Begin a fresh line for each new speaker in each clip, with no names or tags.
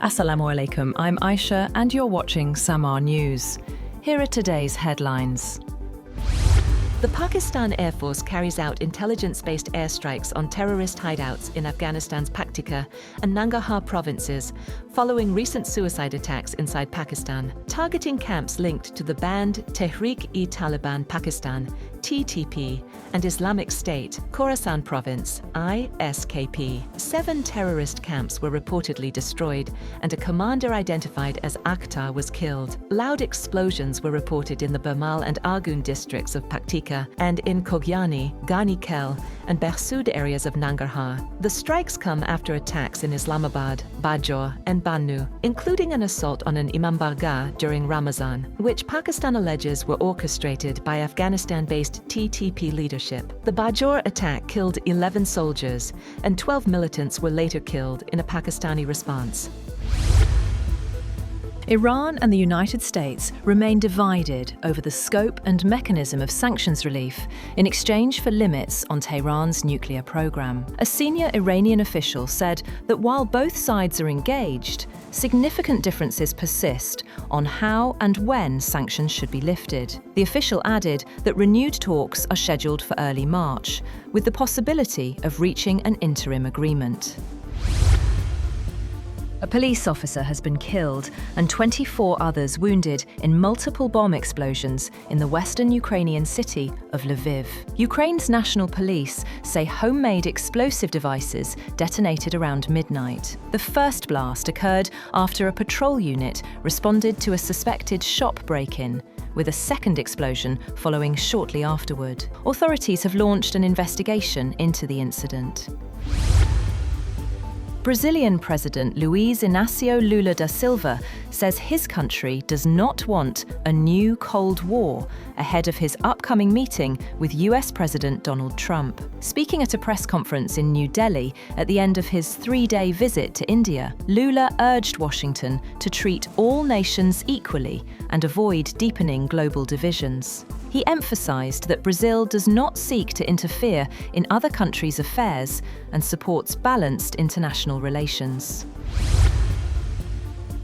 Assalamu alaikum, I'm Aisha and you're watching Samaa News. Here are today's headlines.
The Pakistan Air Force carries out intelligence-based airstrikes on terrorist hideouts in Afghanistan's Paktika and Nangarhar provinces, following recent suicide attacks inside Pakistan, targeting camps linked to the banned Tehreek-e-Taliban Pakistan, TTP, and Islamic State, Khorasan Province, ISKP. 7 terrorist camps were reportedly destroyed, and a commander identified as Akhtar was killed. Loud explosions were reported in the Bamal and Argun districts of Paktika and in Kogyani, Ghani-Kel, and Behsoud areas of Nangarhar. The strikes come after attacks in Islamabad, Bajaur, and Bannu, including an assault on an imambargah during Ramadan, which Pakistan alleges were orchestrated by Afghanistan-based TTP leadership. The Bajaur attack killed 11 soldiers, and 12 militants were later killed in a Pakistani response.
Iran and the United States remain divided over the scope and mechanism of sanctions relief in exchange for limits on Tehran's nuclear program. A senior Iranian official said that while both sides are engaged, significant differences persist on how and when sanctions should be lifted. The official added that renewed talks are scheduled for early March, with the possibility of reaching an interim agreement. A police officer has been killed and 24 others wounded in multiple bomb explosions in the western Ukrainian city of Lviv. Ukraine's national police say homemade explosive devices detonated around midnight. The first blast occurred after a patrol unit responded to a suspected shop break-in, with a second explosion following shortly afterward. Authorities have launched an investigation into the incident. Brazilian President Luiz Inácio Lula da Silva says his country does not want a new Cold War ahead of his upcoming meeting with US President Donald Trump. Speaking at a press conference in New Delhi at the end of his 3-day visit to India, Lula urged Washington to treat all nations equally and avoid deepening global divisions. He emphasized that Brazil does not seek to interfere in other countries' affairs and supports balanced international relations.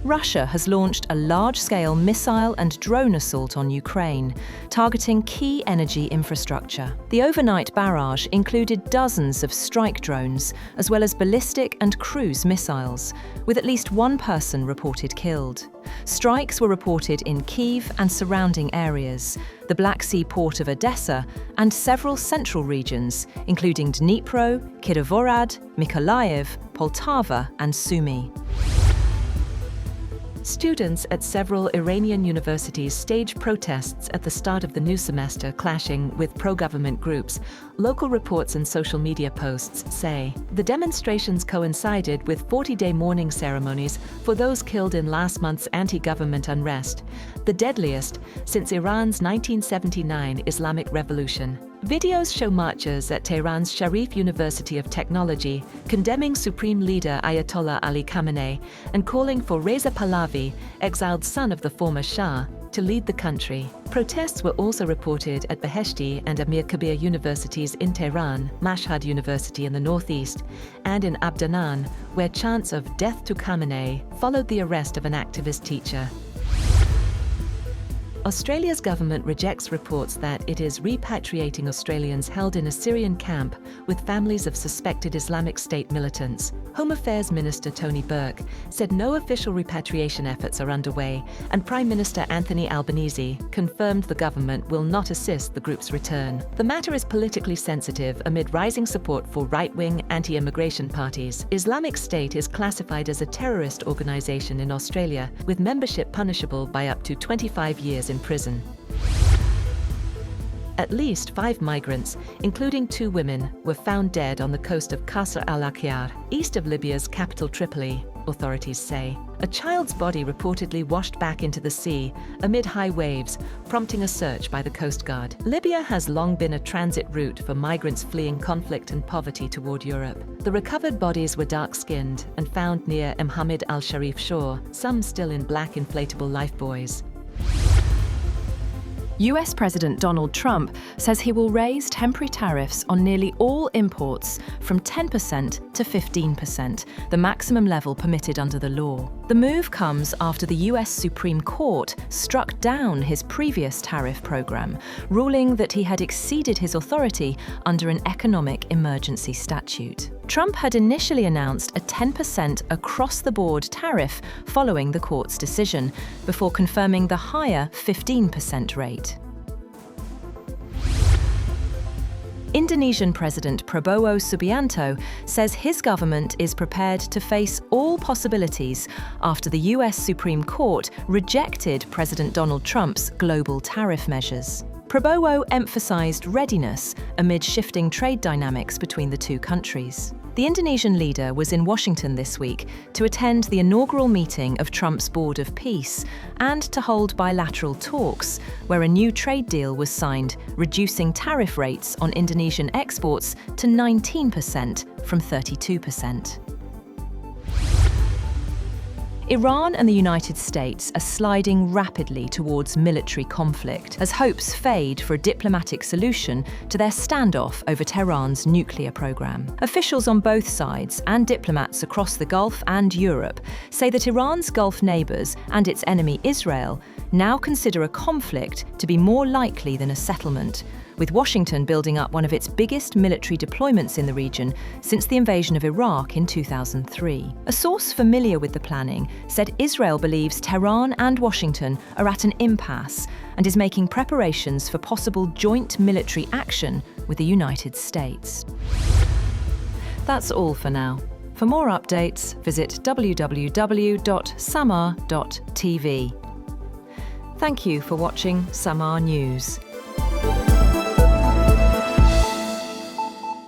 Russia has launched a large-scale missile and drone assault on Ukraine, targeting key energy infrastructure. The overnight barrage included dozens of strike drones, as well as ballistic and cruise missiles, with at least one person reported killed. Strikes were reported in Kyiv and surrounding areas, the Black Sea port of Odessa, and several central regions, including Dnipro, Kirovohrad, Mykolaiv, Poltava, and Sumy. Students at several Iranian universities staged protests at the start of the new semester, clashing with pro-government groups. Local reports and social media posts say the demonstrations coincided with 40-day mourning ceremonies for those killed in last month's anti-government unrest, the deadliest since Iran's 1979 Islamic Revolution. Videos show marchers at Tehran's Sharif University of Technology condemning Supreme Leader Ayatollah Ali Khamenei and calling for Reza Pahlavi, exiled son of the former Shah, to lead the country. Protests were also reported at Beheshti and Amir Kabir universities in Tehran, Mashhad University in the northeast, and in Abdanan, where chants of "Death to Khamenei" followed the arrest of an activist teacher. Australia's government rejects reports that it is repatriating Australians held in a Syrian camp with families of suspected Islamic State militants. Home Affairs Minister Tony Burke said no official repatriation efforts are underway, and Prime Minister Anthony Albanese confirmed the government will not assist the group's return. The matter is politically sensitive amid rising support for right-wing anti-immigration parties. Islamic State is classified as a terrorist organisation in Australia, with membership punishable by up to 25 years in prison. At least 5 migrants, including 2 women, were found dead on the coast of Qasr al-Akhyar, east of Libya's capital Tripoli, authorities say. A child's body reportedly washed back into the sea amid high waves, prompting a search by the Coast Guard. Libya has long been a transit route for migrants fleeing conflict and poverty toward Europe. The recovered bodies were dark-skinned and found near Mohammed al-Sharif shore, some still in black inflatable lifebuoys.
US President Donald Trump says he will raise temporary tariffs on nearly all imports from 10% to 15%, the maximum level permitted under the law. The move comes after the US Supreme Court struck down his previous tariff program, ruling that he had exceeded his authority under an economic emergency statute. Trump had initially announced a 10% across-the-board tariff following the court's decision, before confirming the higher 15% rate. Indonesian President Prabowo Subianto says his government is prepared to face all possibilities after the US Supreme Court rejected President Donald Trump's global tariff measures. Prabowo emphasized readiness amid shifting trade dynamics between the two countries. The Indonesian leader was in Washington this week to attend the inaugural meeting of Trump's Board of Peace and to hold bilateral talks, where a new trade deal was signed, reducing tariff rates on Indonesian exports to 19% from 32%. Iran and the United States are sliding rapidly towards military conflict as hopes fade for a diplomatic solution to their standoff over Tehran's nuclear program. Officials on both sides and diplomats across the Gulf and Europe say that Iran's Gulf neighbors and its enemy Israel now consider a conflict to be more likely than a settlement, with Washington building up one of its biggest military deployments in the region since the invasion of Iraq in 2003. A source familiar with the planning said Israel believes Tehran and Washington are at an impasse and is making preparations for possible joint military action with the United States. That's all for now. For more updates, visit www.samaa.tv. Thank you for watching Samaa News.